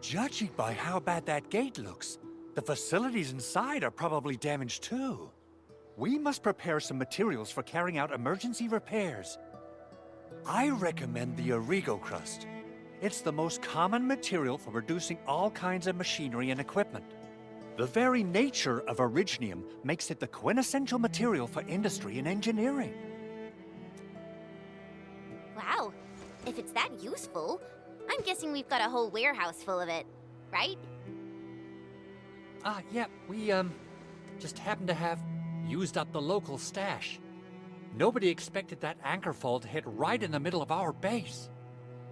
Judging by how bad that gate looks, the facilities inside are probably damaged too. We must prepare some materials for carrying out emergency repairs. I recommend the Origo crust. It's the most common material for producing all kinds of machinery and equipment. The very nature of originium makes it the quintessential material for industry and engineering. Wow, if it's that useful, I'm guessing we've got a whole warehouse full of it, right? Yeah, we, just happen to have used up the local stash. Nobody expected that anchor fall to hit right in the middle of our base.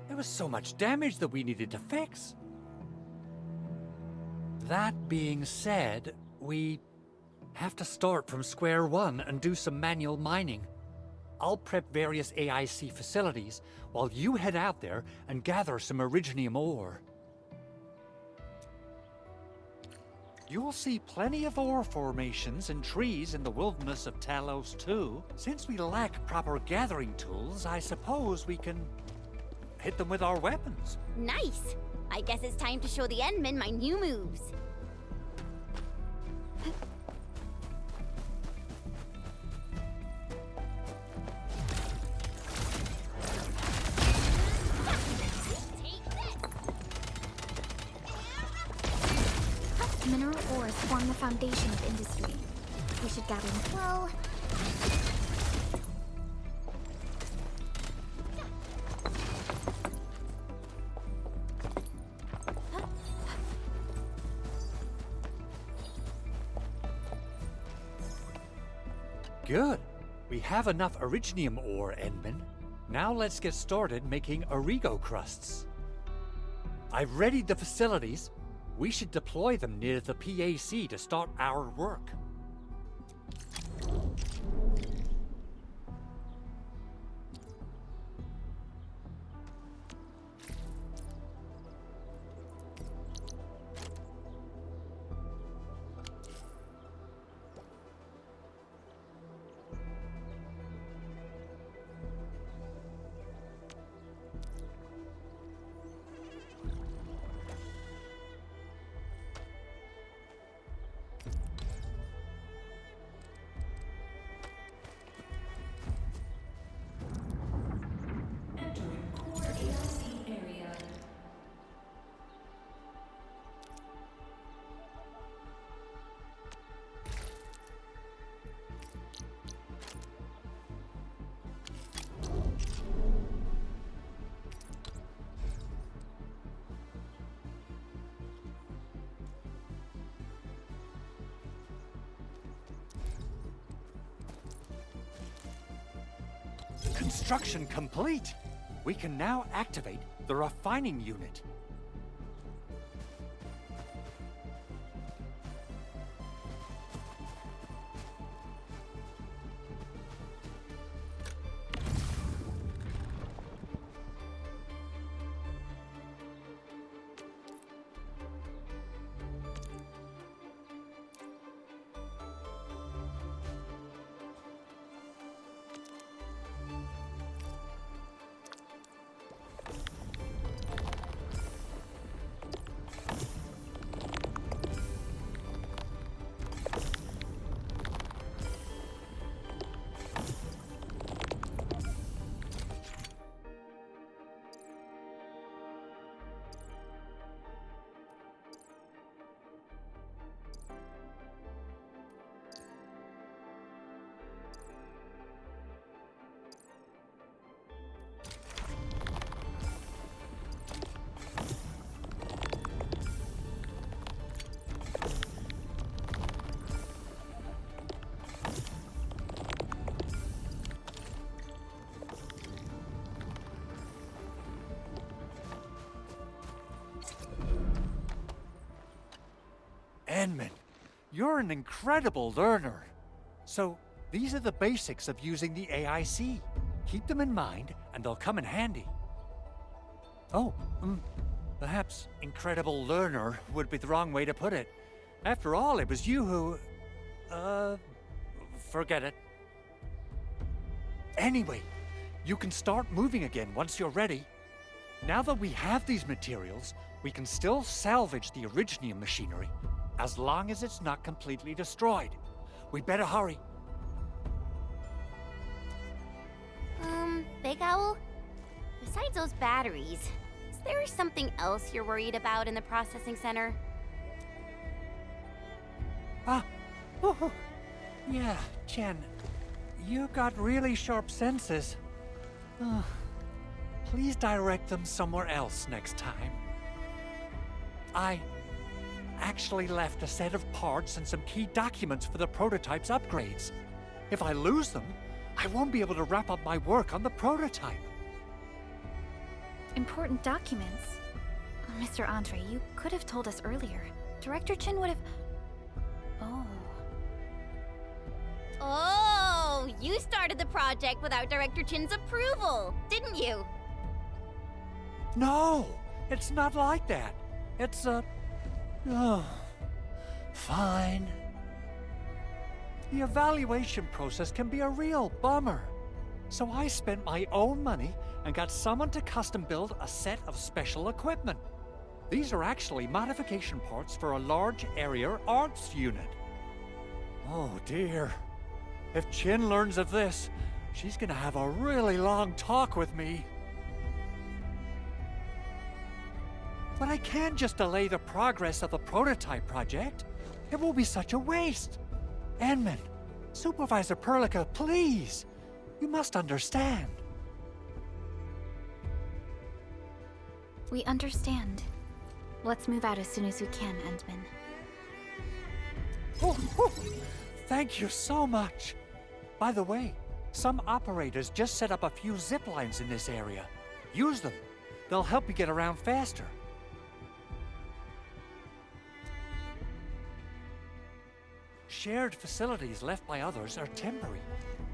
There was so much damage that we needed to fix. That being said, we have to start from square one and do some manual mining. I'll prep various AIC facilities while you head out there and gather some originium ore. You'll see plenty of ore formations and trees in the wilderness of Talos too. Since we lack proper gathering tools, I suppose we can hit them with our weapons. Nice! I guess it's time to show the Endmen my new moves. Mineral ores form the foundation of industry. We should gather them well. Good. We have enough originium ore, Endman. Now let's get started making Origo crusts. I've readied the facilities. We should deploy them near the PAC to start our work. Construction complete! We can now activate the refining unit. Endman, you're an incredible learner. So, these are the basics of using the AIC. Keep them in mind, and they'll come in handy. Oh, perhaps incredible learner would be the wrong way to put it. After all, it was you who... forget it. Anyway, you can start moving again once you're ready. Now that we have these materials, we can still salvage the Originium machinery, as long as it's not completely destroyed. We better hurry. Big Owl? Besides those batteries, is there something else you're worried about in the processing center? Yeah, Chen. You got really sharp senses. Please direct them somewhere else next time. I actually left a set of parts and some key documents for the prototype's upgrades. If I lose them, I won't be able to wrap up my work on the prototype. Important documents? Mr. Andre, you could have told us earlier. Director Chin would have... Oh. Oh, you started the project without Director Chin's approval, didn't you? No, it's not like that. It's fine. The evaluation process can be a real bummer. So I spent my own money and got someone to custom build a set of special equipment. These are actually modification parts for a large area arts unit. Oh dear. If Chin learns of this, she's gonna have a really long talk with me. But I can't just delay the progress of the prototype project. It will be such a waste. Enman, Supervisor Perlica, please. You must understand. We understand. Let's move out as soon as we can, Endman. Oh, thank you so much. By the way, some operators just set up a few zip lines in this area. Use them. They'll help you get around faster. Shared facilities left by others are temporary.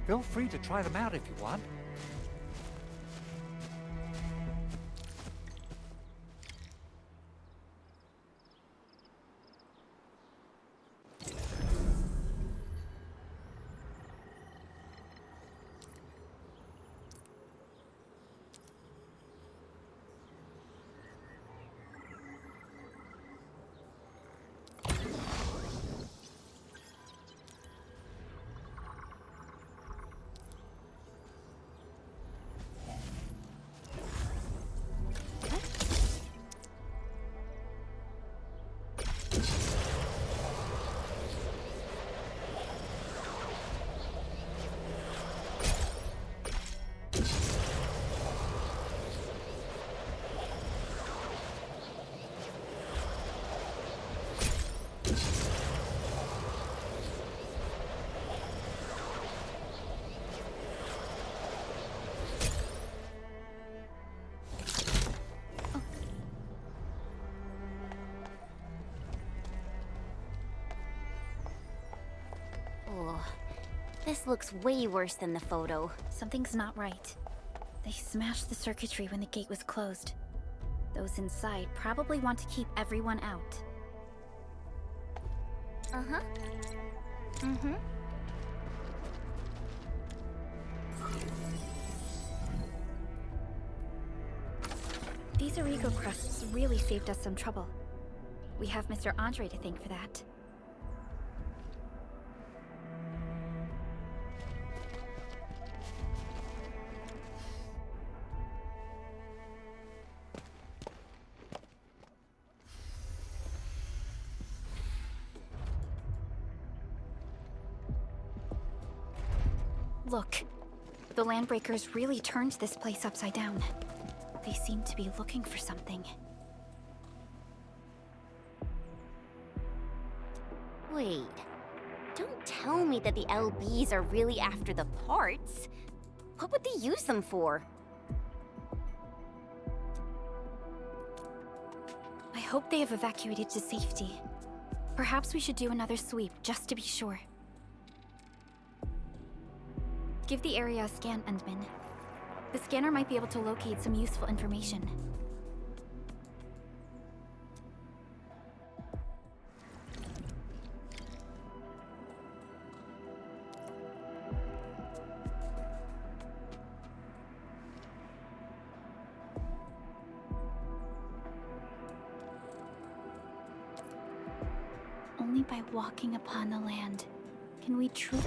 Feel free to try them out if you want. Oh, this looks way worse than the photo. Something's not right. They smashed the circuitry when the gate was closed. Those inside probably want to keep everyone out. Uh-huh. Mm-hmm. These Origo crusts really saved us some trouble. We have Mr. Andre to thank for that. Look, the Landbreakers really turned this place upside down. They seem to be looking for something. Wait, don't tell me that the LBs are really after the parts. What would they use them for? I hope they have evacuated to safety. Perhaps we should do another sweep, just to be sure. Give the area a scan, Endman. The scanner might be able to locate some useful information. by walking upon the land. Can we truly...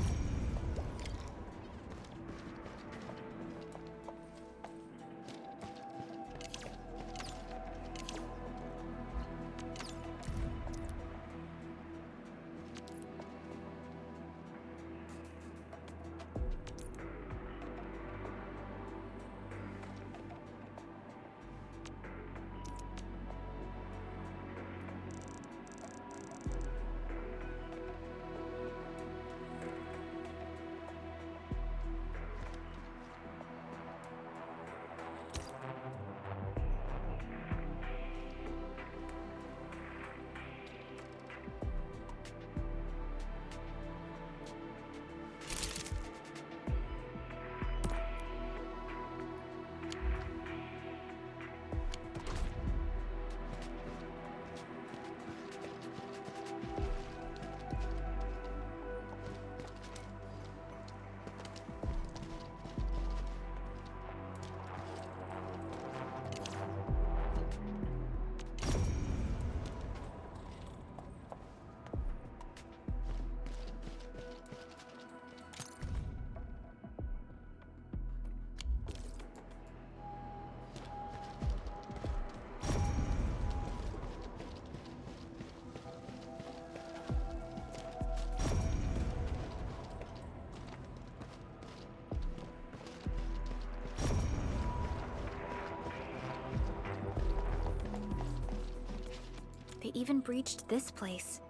They even breached this place.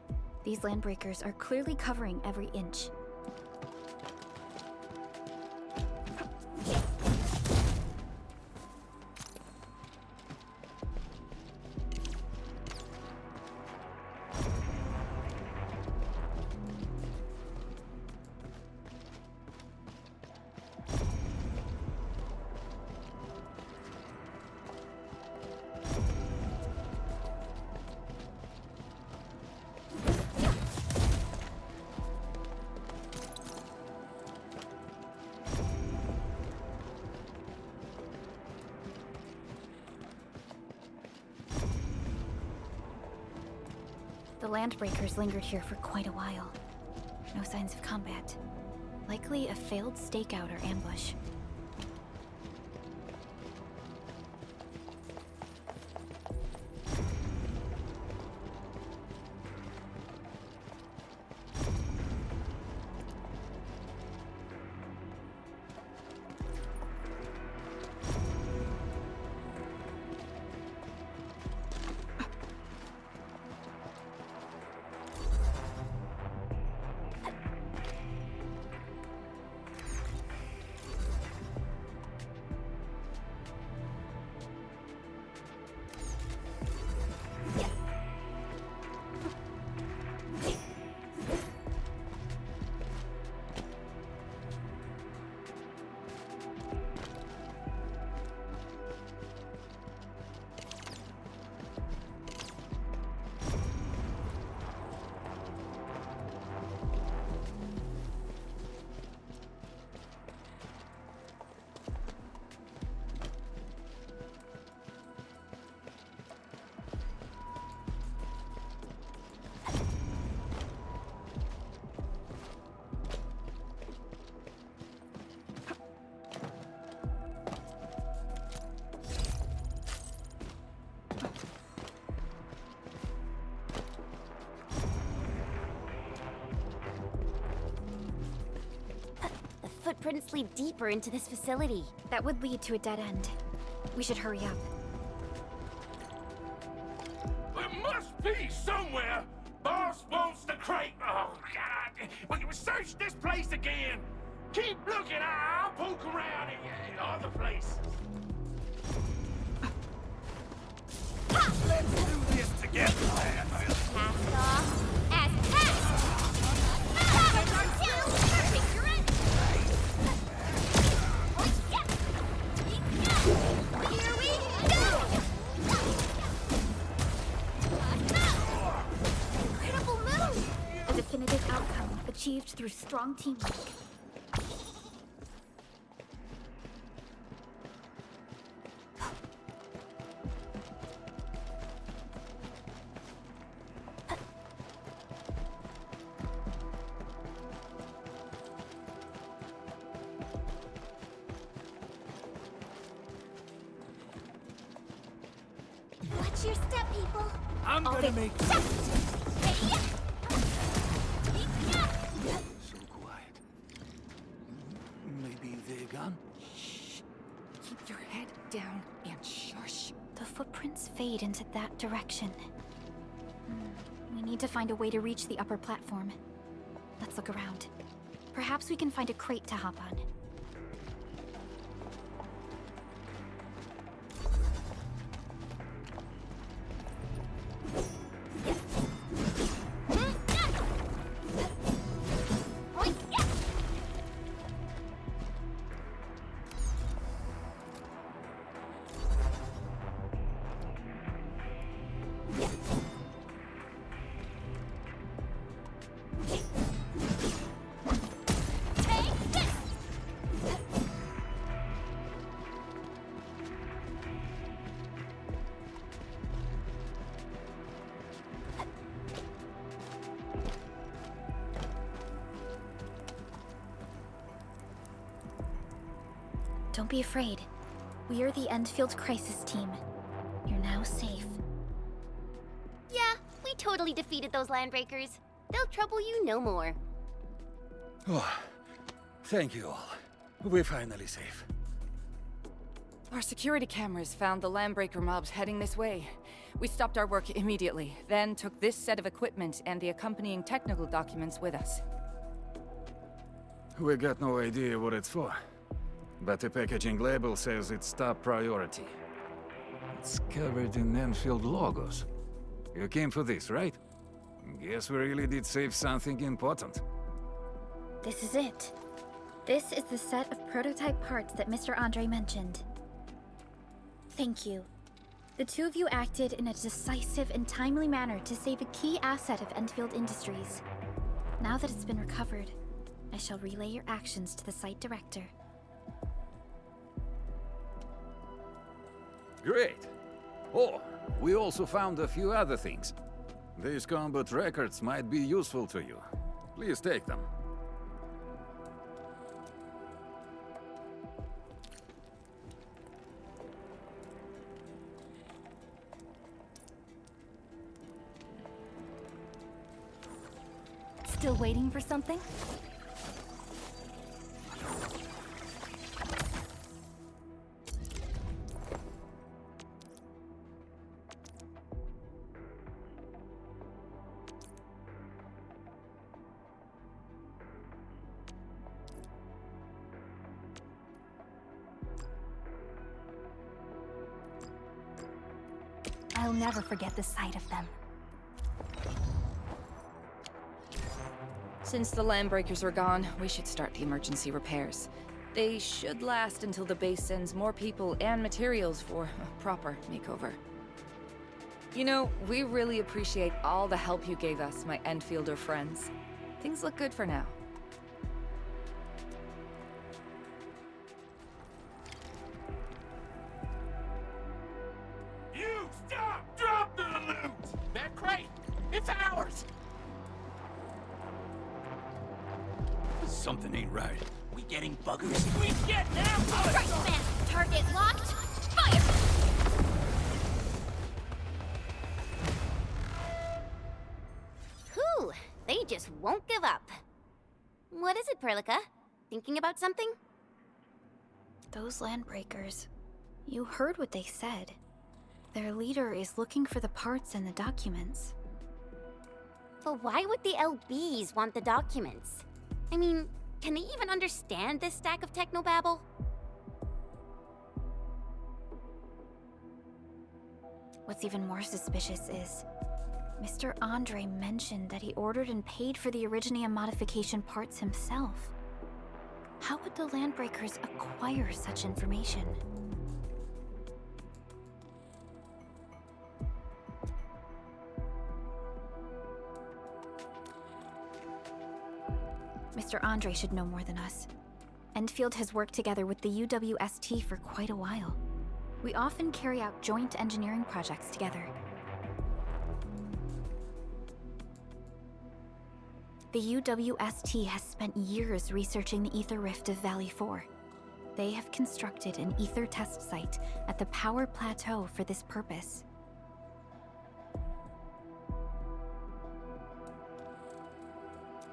These landbreakers are clearly covering every inch. The landbreakers lingered here for quite a while. No signs of combat. Likely a failed stakeout or ambush. Footprints lead deeper into this facility. That would lead to a dead end. We should hurry up. There must be somewhere! Boss wants the crate! Oh, God! We can search this place again! Keep looking, I'll poke around in other places. Let's do this together, Landfill. Cast off as cast! Perfect, you're in! Here we go! Incredible move! A definitive outcome achieved through strong teamwork. Watch your step, people. I'm gonna make So quiet. Maybe they're gone? Keep your head down and shush. The footprints fade into that direction. We need to find a way to reach the upper platform. Let's look around. Perhaps we can find a crate to hop on. Don't be afraid. We are the Endfield Crisis Team. You're now safe. yeah, we totally defeated those landbreakers. They'll trouble you no more. Oh, thank you all. We're finally safe. Our security cameras found the landbreaker mobs heading this way. We stopped our work immediately, then took this set of equipment and the accompanying technical documents with us. We got no idea what it's for. But the packaging label says it's top priority. It's covered in Enfield logos. You came for this, right? Guess we really did save something important. This is it. This is the set of prototype parts that Mr. Andre mentioned. Thank you. The two of you acted in a decisive and timely manner to save a key asset of Enfield Industries. Now that it's been recovered, I shall relay your actions to the site director. Great. Oh, we also found a few other things. These combat records might be useful to you. Please take them. Still waiting for something? I'll never forget the sight of them. Since the landbreakers are gone, we should start the emergency repairs. They should last until the base sends more people and materials for a proper makeover. You know, we really appreciate all the help you gave us, my Enfielder friends. Things look good for now. You stop! Drop the loot! That crate! It's ours! Something ain't right. We getting buggers? We get now! Right, man! Target locked! Fire! Whew, they just won't give up. What is it, Perlica? Thinking about something? Those landbreakers. You heard what they said. Their leader is looking for the parts and the documents. But why would the LBs want the documents? I mean, can they even understand this stack of technobabble? What's even more suspicious is, Mr. Andre mentioned that he ordered and paid for the Originium modification parts himself. How would the Landbreakers acquire such information? Mr. Andre should know more than us. Endfield has worked together with the UWST for quite a while. We often carry out joint engineering projects together. The UWST has spent years researching the ether rift of Valley 4. They have constructed an ether test site at the Power Plateau for this purpose.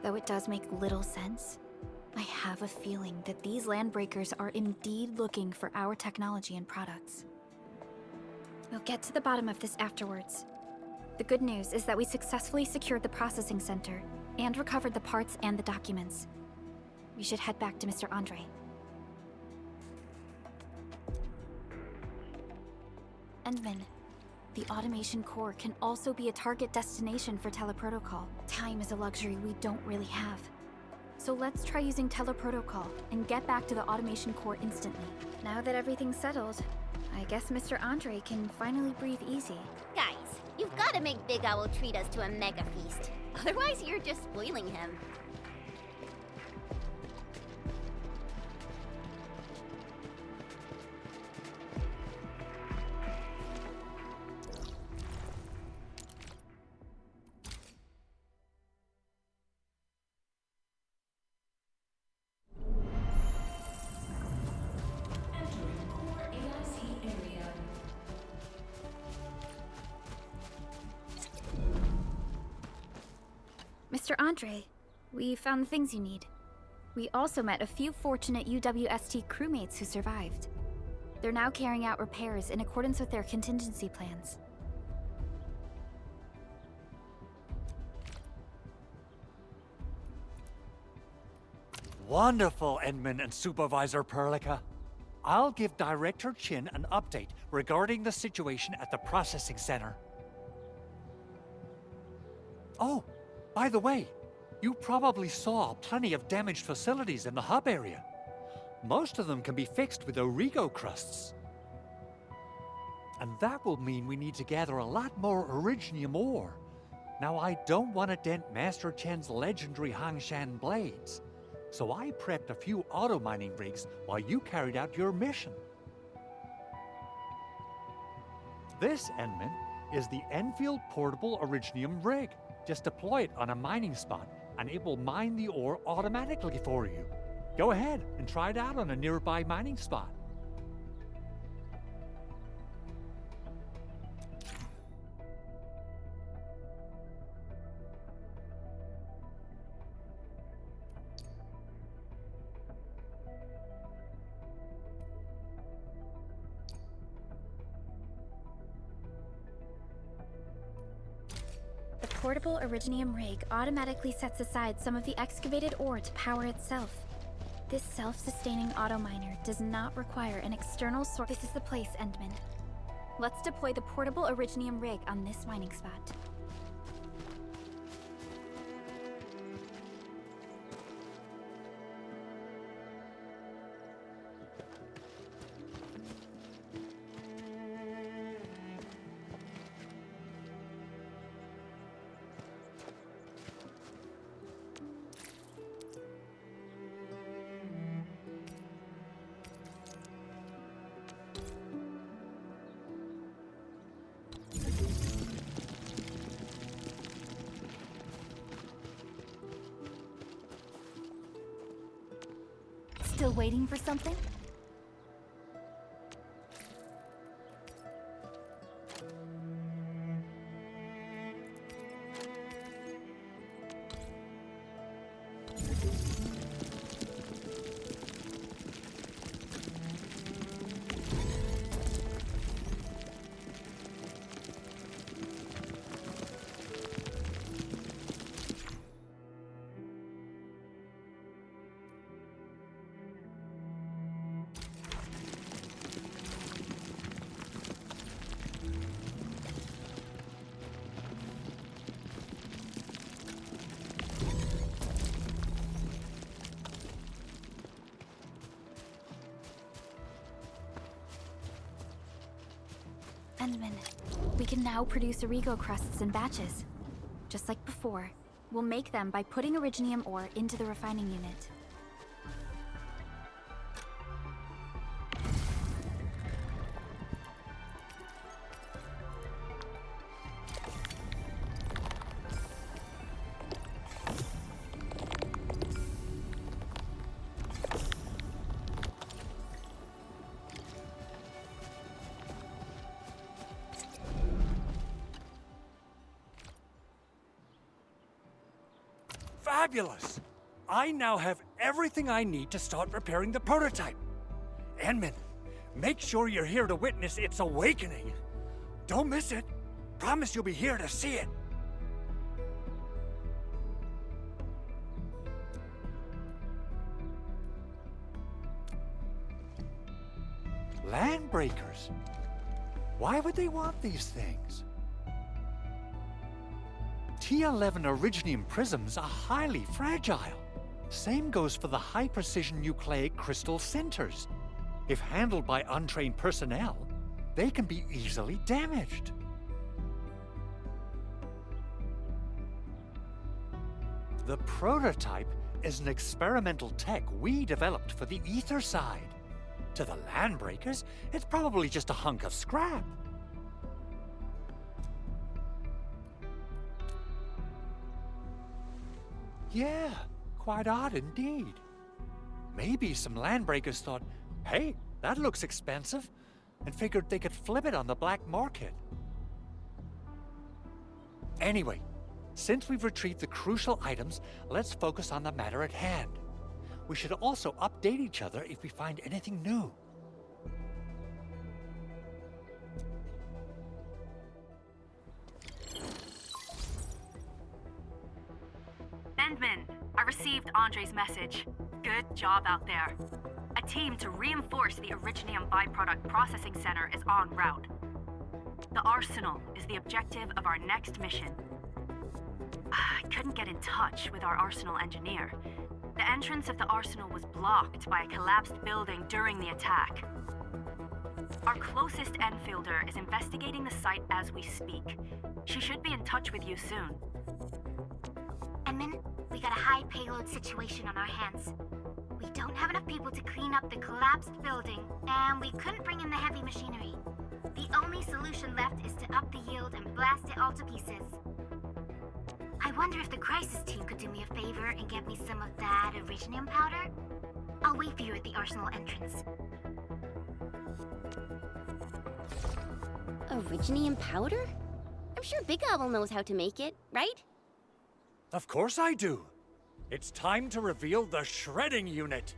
Though it does make little sense, I have a feeling that these landbreakers are indeed looking for our technology and products. We'll get to the bottom of this afterwards. The good news is that we successfully secured the processing center and recovered the parts and the documents. We should head back to Mr. Andre. Endman, the automation core can also be a target destination for teleprotocol. Time is a luxury we don't really have. So let's try using teleprotocol and get back to the automation core instantly. Now that everything's settled, I guess Mr. Andre can finally breathe easy. Guys, you've got to make Big Owl treat us to a mega feast. Otherwise, you're just spoiling him. Mr. Andre, we found the things you need. We also met a few fortunate UWST crewmates who survived. They're now carrying out repairs in accordance with their contingency plans. Wonderful, Edmund and Supervisor Perlica. I'll give Director Chin an update regarding the situation at the processing center. Oh, by the way, you probably saw plenty of damaged facilities in the hub area. Most of them can be fixed with Origo crusts. And that will mean we need to gather a lot more Originium ore. Now, I don't want to dent Master Chen's legendary Hangshan blades, so I prepped a few auto mining rigs while you carried out your mission. This, Enman, is the Enfield Portable Originium rig. Just deploy it on a mining spot, and it will mine the ore automatically for you. Go ahead and try it out on a nearby mining spot. The portable Originium rig automatically sets aside some of the excavated ore to power itself. This self-sustaining auto miner does not require an external source. This is the place, Endman. Let's deploy the portable Originium rig on this mining spot. Still waiting for something? Endman, we can now produce Origo crusts in batches. Just like before, we'll make them by putting Originium ore into the refining unit. Fabulous! I now have everything I need to start repairing the prototype. Enmin, make sure you're here to witness its awakening. Don't miss it. Promise you'll be here to see it. Landbreakers. Why would they want these things? T11 Originium prisms are highly fragile. Same goes for the high-precision nucleic crystal centers. If handled by untrained personnel, they can be easily damaged. The prototype is an experimental tech we developed for the ether side. To the Landbreakers, it's probably just a hunk of scrap. Yeah, quite odd indeed. Maybe some Landbreakers thought, hey, that looks expensive, and figured they could flip it on the black market. Anyway, since we've retrieved the crucial items, let's focus on the matter at hand. We should also update each other if we find anything new. Endman, I received Andre's message. Good job out there. A team to reinforce the Originium byproduct processing center is en route. The arsenal is the objective of our next mission. I couldn't get in touch with our arsenal engineer. The entrance of the arsenal was blocked by a collapsed building during the attack. Our closest Enfielder is investigating the site as we speak. She should be in touch with you soon. Enman, we got a high payload situation on our hands. We don't have enough people to clean up the collapsed building, and we couldn't bring in the heavy machinery. The only solution left is to up the yield and blast it all to pieces. I wonder if the crisis team could do me a favor and get me some of that Originium powder? I'll wait for you at the arsenal entrance. Originium powder? I'm sure Big Owl knows how to make it, right? Of course I do. It's time to reveal the shredding unit.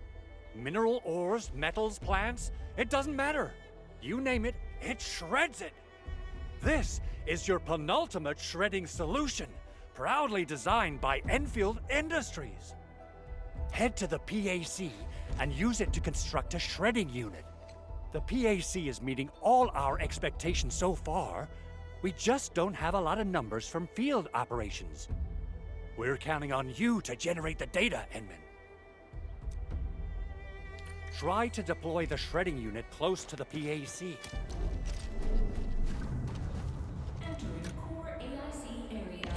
Mineral ores, metals, plants, it doesn't matter. You name it, it shreds it. This is your penultimate shredding solution, proudly designed by Enfield Industries. Head to the PAC and use it to construct a shredding unit. The PAC is meeting all our expectations so far. We just don't have a lot of numbers from field operations. We're counting on you to generate the data, Enman. Try to deploy the shredding unit close to the PAC. Entering core AIC area.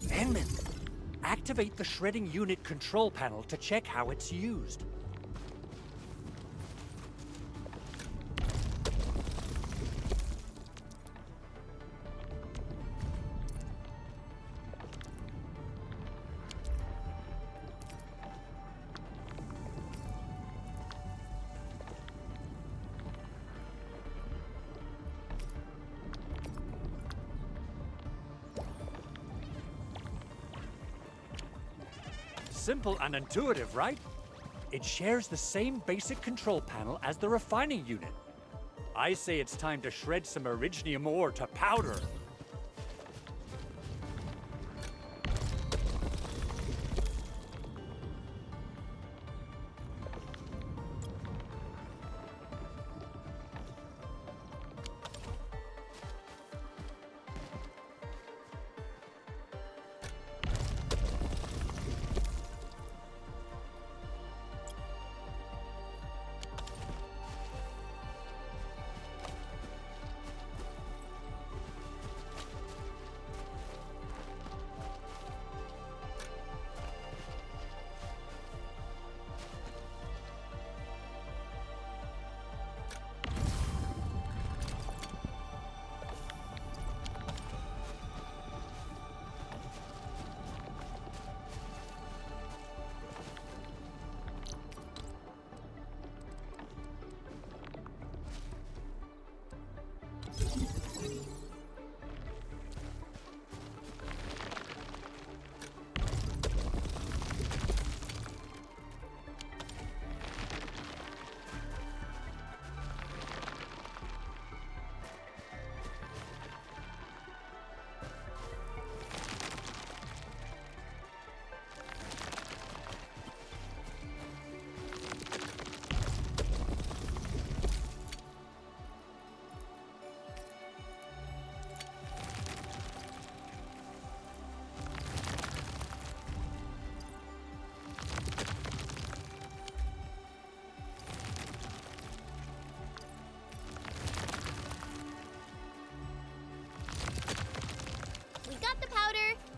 Enman, activate the shredding unit control panel to check how it's used. Simple and intuitive, right? It shares the same basic control panel as the refining unit. I say it's time to shred some Originium ore to powder.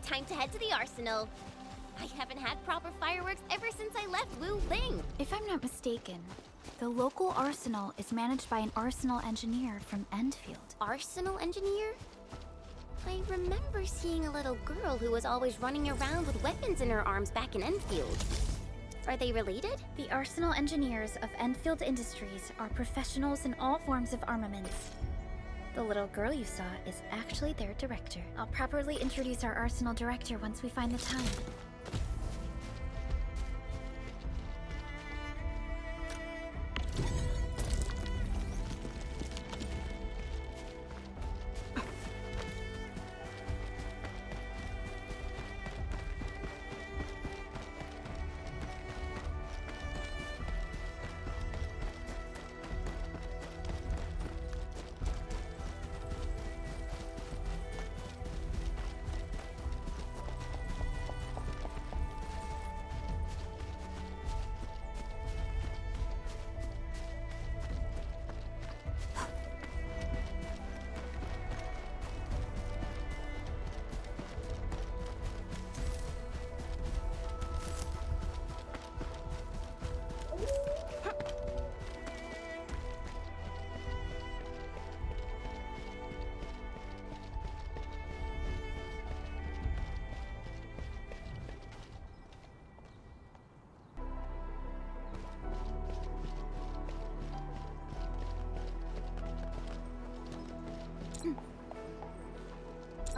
time to head to the arsenal. I haven't had proper fireworks ever since I left Wu Ling. If I'm not mistaken, the local arsenal is managed by an arsenal engineer from Endfield. Arsenal engineer? I remember seeing a little girl who was always running around with weapons in her arms back in Enfield. Are they related? The arsenal engineers of Enfield Industries are professionals in all forms of armaments. The little girl you saw is actually their director. I'll properly introduce our arsenal director once we find the time.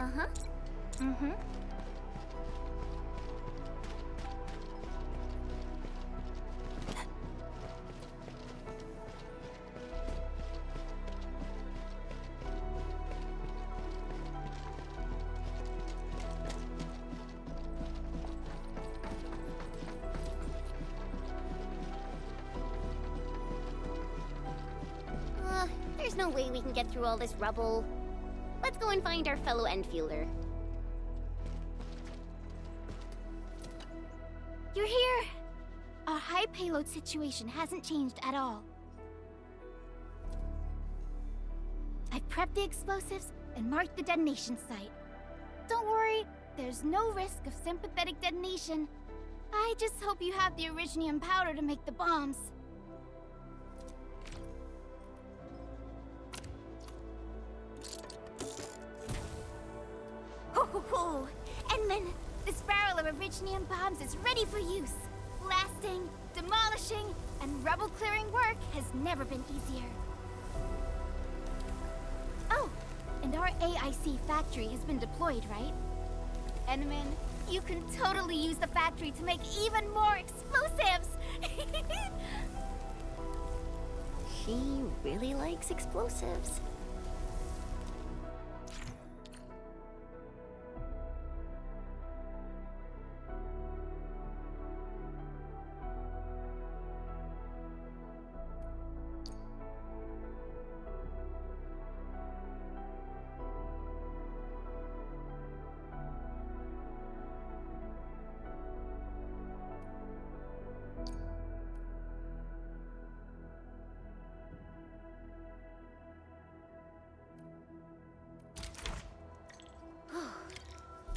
Uh-huh. Mm-hmm. There's no way we can get through all this rubble. Let's go and find our fellow Enfielder. You're here! Our high payload situation hasn't changed at all. I've prepped the explosives and marked the detonation site. Don't worry, there's no risk of sympathetic detonation. I just hope you have the originium powder to make the bombs. Ho! Edmund, this barrel of originium bombs is ready for use. Blasting, demolishing, and rubble-clearing work has never been easier. Oh, and our AIC factory has been deployed, right? Edmund, you can totally use the factory to make even more explosives! She really likes explosives.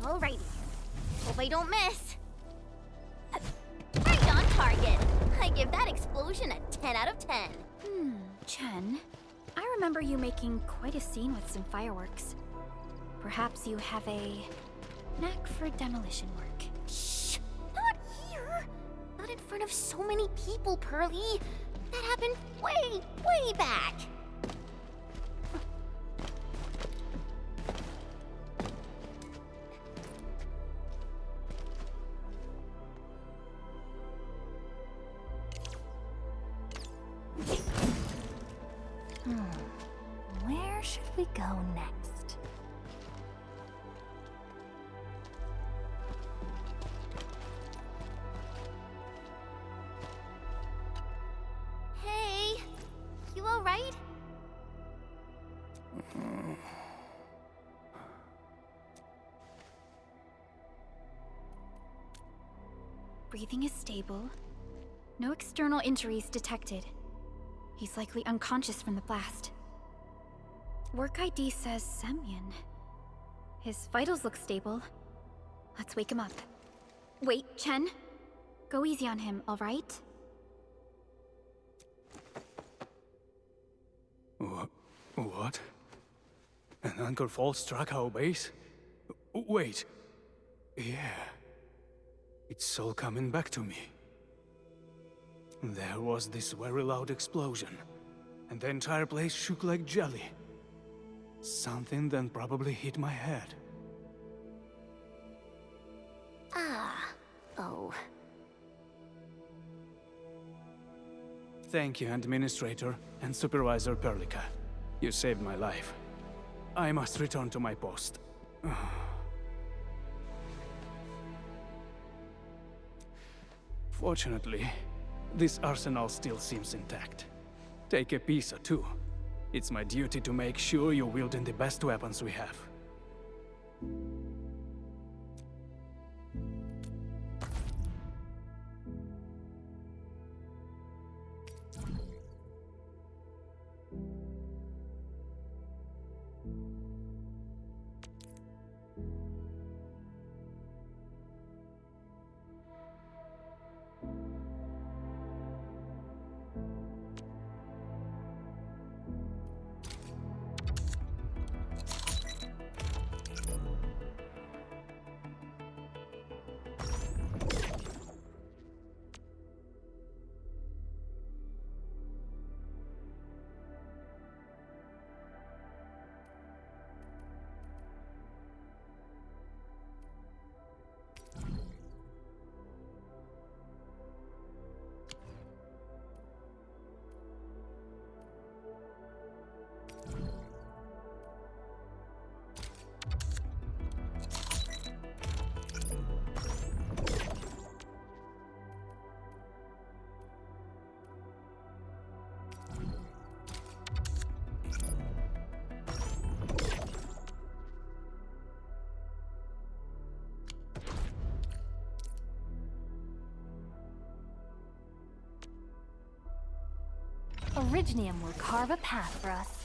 Alrighty. Hope I don't miss. Right on target. I give that explosion a 10 out of 10. Chen, I remember you making quite a scene with some fireworks. Perhaps you have a knack for demolition work. Shh! Not here! Not in front of so many people, Pearly. That happened way back. Where should we go next? Hey, you all right? Breathing is stable. No external injuries detected. He's likely unconscious from the blast. Work ID says Semyon. His vitals look stable. Let's wake him up. Wait, Chen. Go easy on him, all right? What? An anchor fault struck our base? Wait. Yeah. It's all coming back to me. There was this very loud explosion, and the entire place shook like jelly. Something then probably hit my head. Oh. Thank you, Administrator and Supervisor Perlica. You saved my life. I must return to my post. Fortunately, this arsenal still seems intact. Take a piece or two. It's my duty to make sure you're wielding the best weapons we have. Originium will carve a path for us.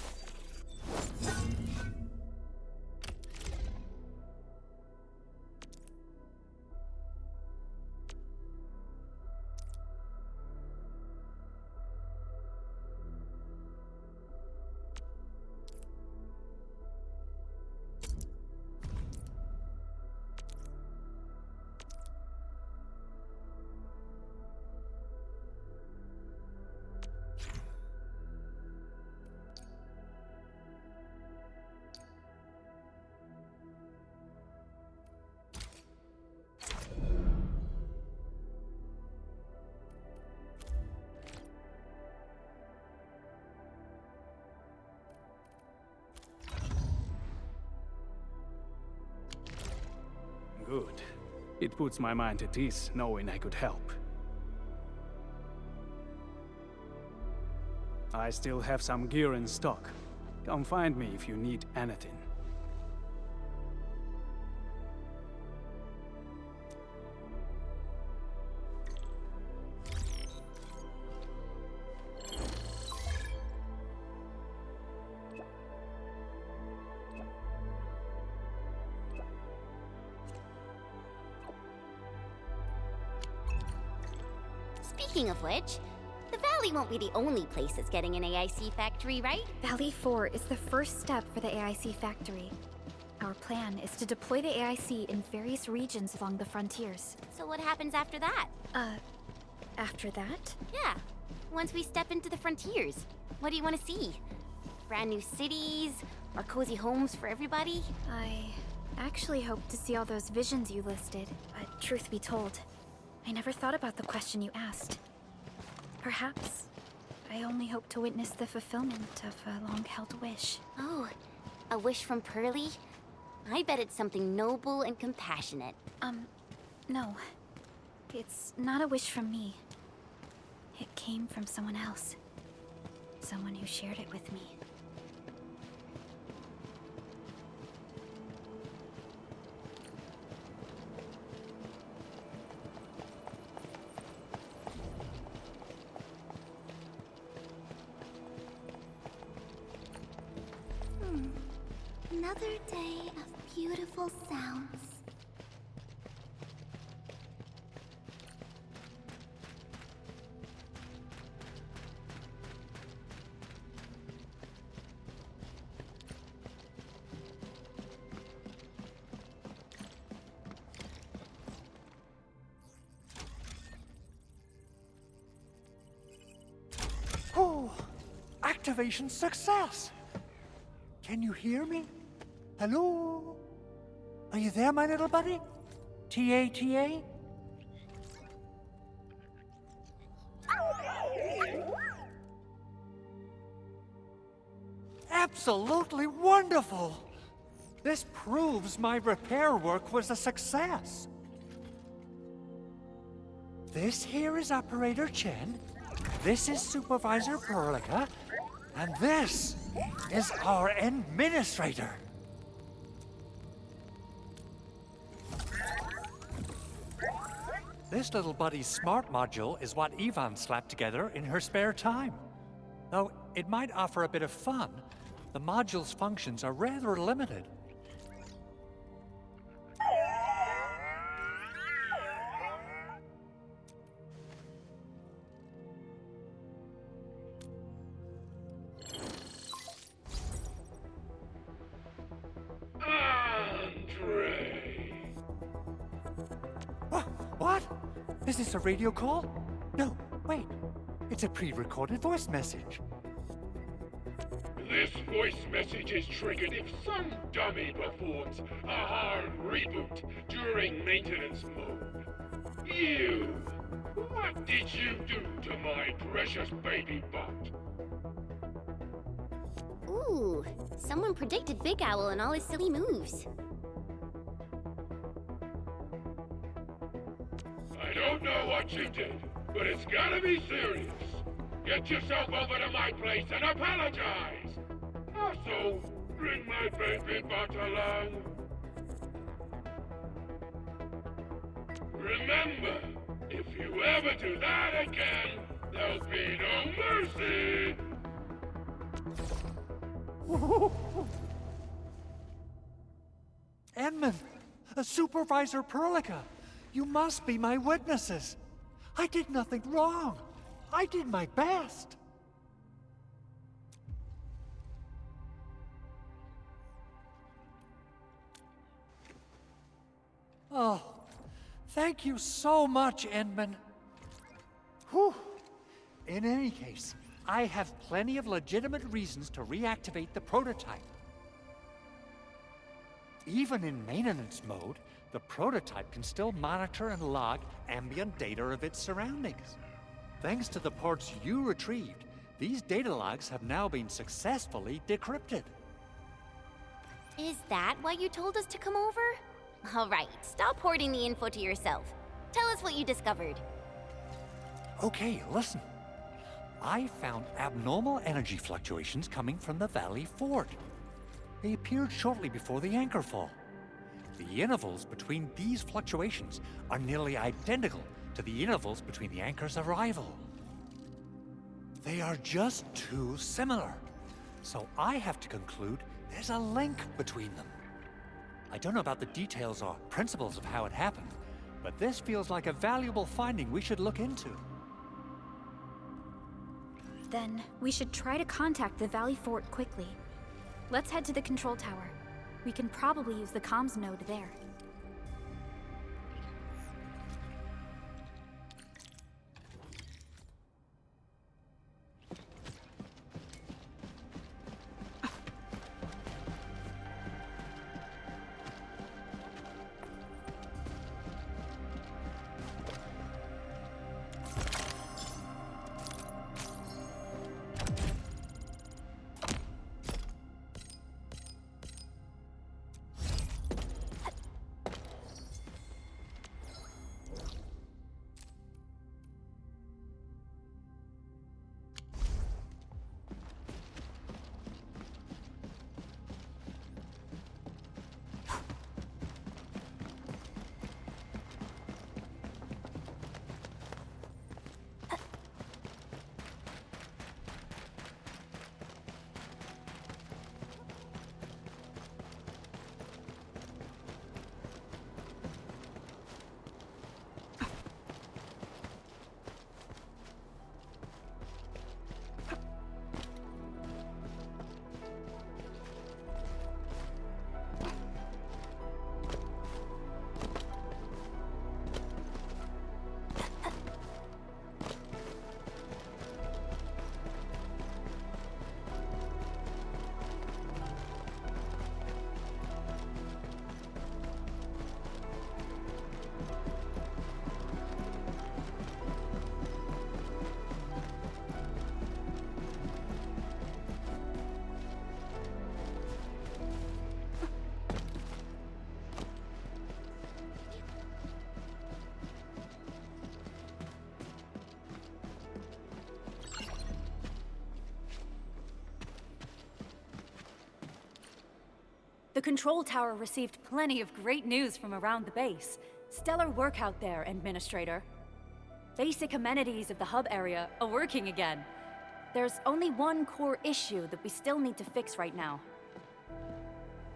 Good. It puts my mind at ease knowing I could help. I still have some gear in stock. Come find me if you need anything. Speaking of which, the Valley won't be the only place that's getting an AIC factory, right? Valley 4 is the first step for the AIC factory. Our plan is to deploy the AIC in various regions along the frontiers. So what happens after that? After that? Yeah, once we step into the frontiers, what do you want to see? Brand new cities? Or cozy homes for everybody? I actually hope to see all those visions you listed, but truth be told, I never thought about the question you asked. Perhaps I only hope to witness the fulfillment of a long-held wish. Oh, a wish from Pearly? I bet it's something noble and compassionate. No. It's not a wish from me. It came from someone else. Someone who shared it with me. Another day of beautiful sounds. Reactivation success! Can you hear me? Hello? Are you there, my little buddy? T-A-T-A? Absolutely wonderful! This proves my repair work was a success. This here is Operator Chen, this is Supervisor Perlica, and this is our Administrator. This little buddy's smart module is what Yvonne slapped together in her spare time. Though it might offer a bit of fun, the module's functions are rather limited. What? Is this a radio call? No, wait. It's a pre-recorded voice message. This voice message is triggered if some dummy performs a hard reboot during maintenance mode. You! What did you do to my precious baby bot? Ooh, someone predicted Big Owl and all his silly moves. I don't know what you did, but it's gotta be serious. Get yourself over to my place and apologize! Also, bring my baby bot along. Remember, if you ever do that again, there'll be no mercy! Edmund, Supervisor Perlica, you must be my witnesses. I did nothing wrong. I did my best. Oh, thank you so much, Edmund. Whew. In any case, I have plenty of legitimate reasons to reactivate the prototype. Even in maintenance mode, the prototype can still monitor and log ambient data of its surroundings. Thanks to the parts you retrieved, these data logs have now been successfully decrypted. Is that why you told us to come over? All right, stop hoarding the info to yourself. Tell us what you discovered. Okay, listen. I found abnormal energy fluctuations coming from the Valley Fort. They appeared shortly before the anchor fall. The intervals between these fluctuations are nearly identical to the intervals between the anchor's arrival. They are just too similar. So I have to conclude there's a link between them. I don't know about the details or principles of how it happened, but this feels like a valuable finding we should look into. Then we should try to contact the Valley Fort quickly. Let's head to the control tower. We can probably use the comms node there. The control tower received plenty of great news from around the base. Stellar work out there, Administrator. Basic amenities of the hub area are working again. There's only one core issue that we still need to fix right now.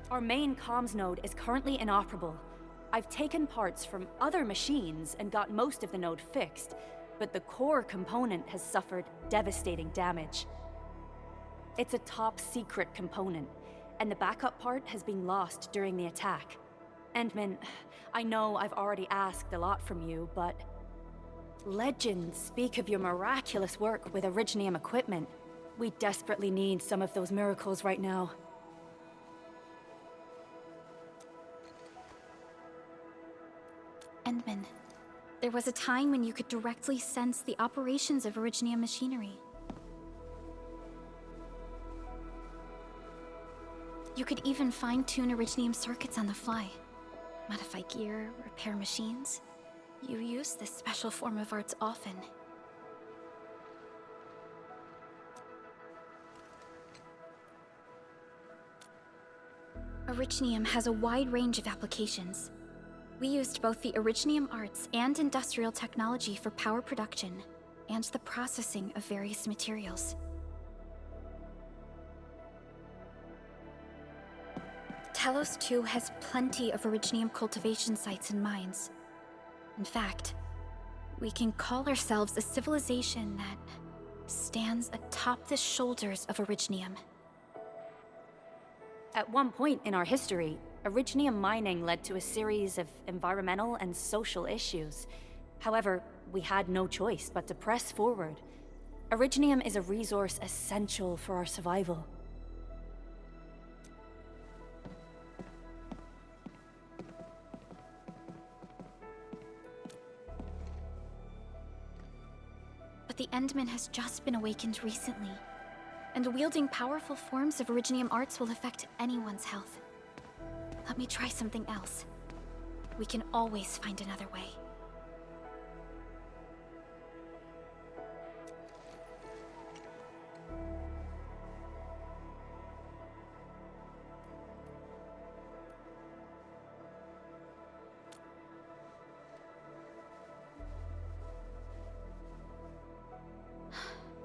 Our main comms node is currently inoperable. I've taken parts from other machines and got most of the node fixed, but the core component has suffered devastating damage. It's a top-secret component, and the backup part has been lost during the attack. Endman, I know I've already asked a lot from you, but legends speak of your miraculous work with Originium equipment. We desperately need some of those miracles right now. Endman, there was a time when you could directly sense the operations of Originium machinery. You could even fine-tune Originium circuits on the fly. Modify gear, repair machines. You use this special form of arts often. Originium has a wide range of applications. We used both the Originium arts and industrial technology for power production, and the processing of various materials. Telos 2 has plenty of Originium cultivation sites and mines. In fact, we can call ourselves a civilization that stands atop the shoulders of Originium. At one point in our history, Originium mining led to a series of environmental and social issues. However, we had no choice but to press forward. Originium is a resource essential for our survival. But the Endman has just been awakened recently, and wielding powerful forms of Originium arts will affect anyone's health. Let me try something else. We can always find another way.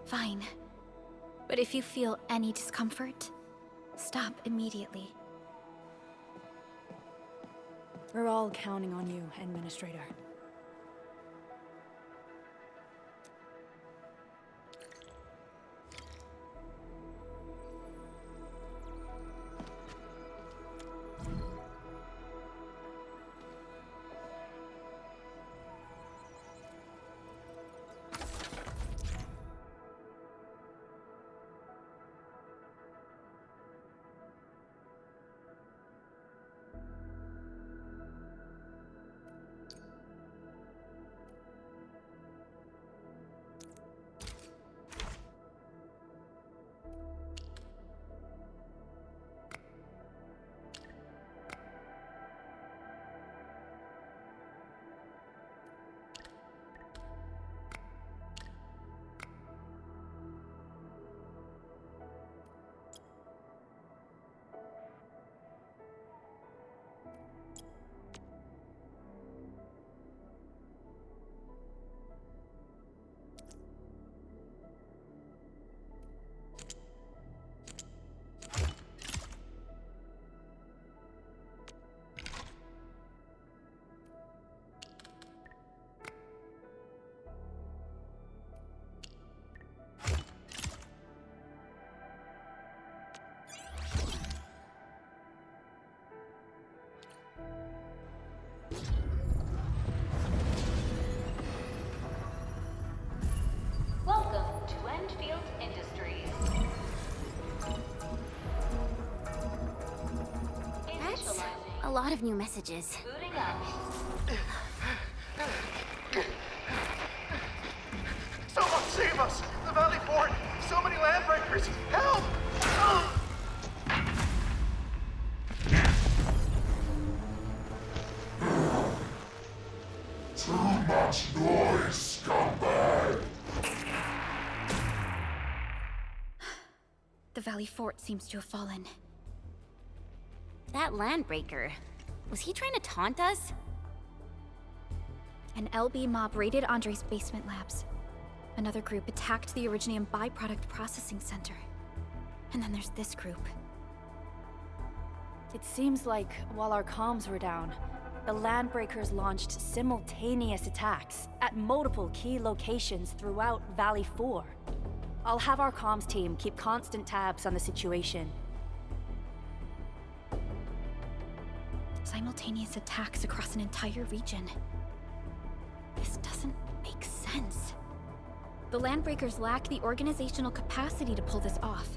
Fine. But if you feel any discomfort, stop immediately. We're all counting on you, Administrator. Welcome to Endfield Industries. That's a lot of new messages. Booting up. Someone save us! The Valley Fort! So many landbreakers! Help! Too much noise, scumbag! The Valley Fort seems to have fallen. That landbreaker, was he trying to taunt us? An LB mob raided Andre's basement labs. Another group attacked the Originium byproduct processing center. And then there's this group. It seems like while our comms were down, the Landbreakers launched simultaneous attacks at multiple key locations throughout Valley 4. I'll have our comms team keep constant tabs on the situation. Simultaneous attacks across an entire region. This doesn't make sense. The Landbreakers lack the organizational capacity to pull this off.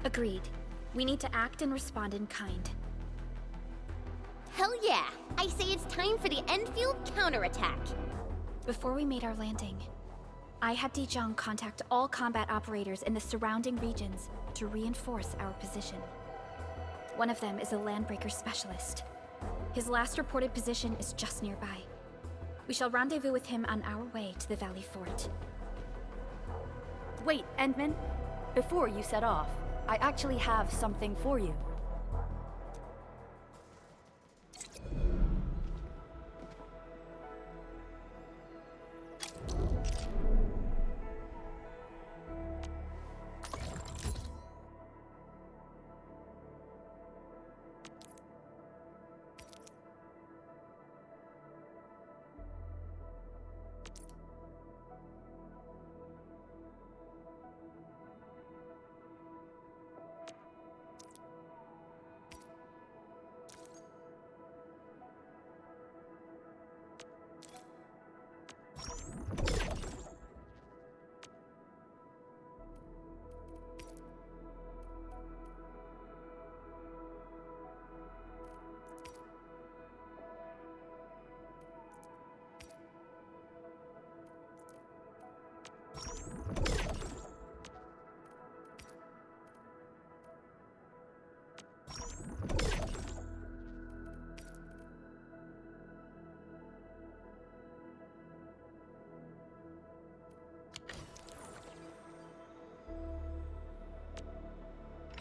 Agreed. We need to act and respond in kind. Hell yeah! I say it's time for the Endfield counterattack. Before we made our landing, I had Dijon contact all combat operators in the surrounding regions to reinforce our position. One of them is a Landbreaker specialist. His last reported position is just nearby. We shall rendezvous with him on our way to the Valley Fort. Wait, Endman. Before you set off, I actually have something for you.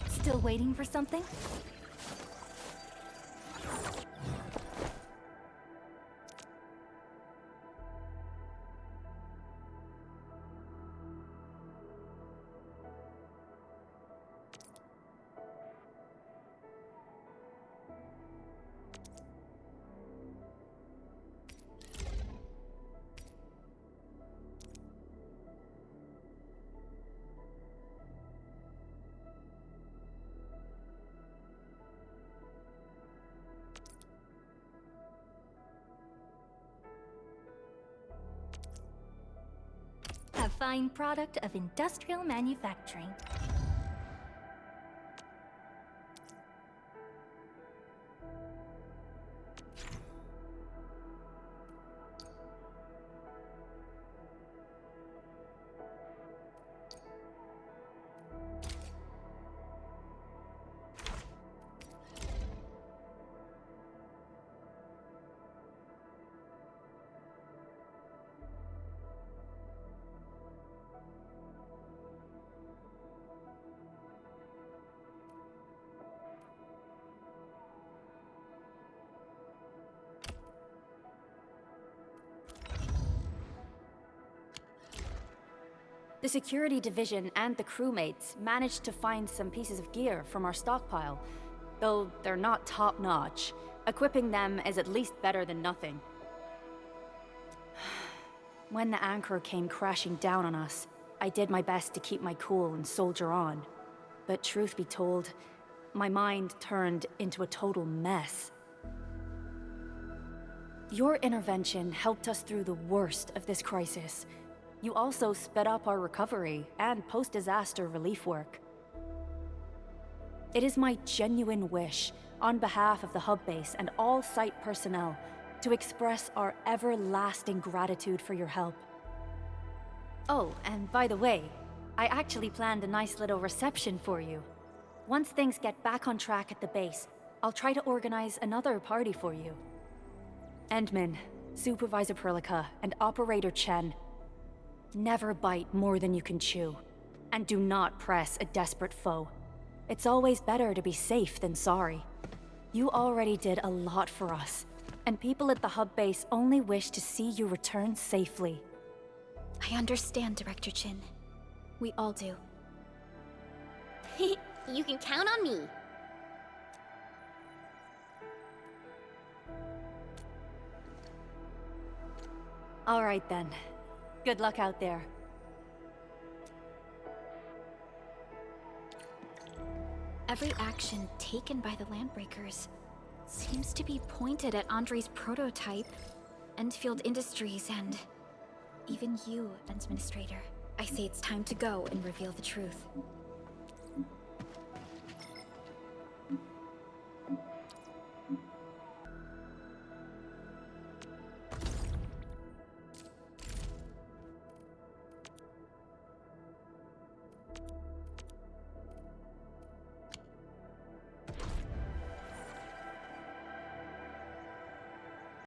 Still waiting for something? A fine product of industrial manufacturing. The security division and the crewmates managed to find some pieces of gear from our stockpile, though they're not top-notch. Equipping them is at least better than nothing. When the anchor came crashing down on us, I did my best to keep my cool and soldier on. But truth be told, my mind turned into a total mess. Your intervention helped us through the worst of this crisis. You also sped up our recovery and post-disaster relief work. It is my genuine wish, on behalf of the hub base and all site personnel, to express our everlasting gratitude for your help. Oh, and by the way, I actually planned a nice little reception for you. Once things get back on track at the base, I'll try to organize another party for you. Endman, Supervisor Perlica, and Operator Chen. Never bite more than you can chew. And do not press a desperate foe. It's always better to be safe than sorry. You already did a lot for us, and people at the hub base only wish to see you return safely. I understand, Director Chin. We all do. You can count on me. All right then. Good luck out there. Every action taken by the Landbreakers seems to be pointed at Andre's prototype, Endfield Industries, and even you, Administrator. I say it's time to go and reveal the truth.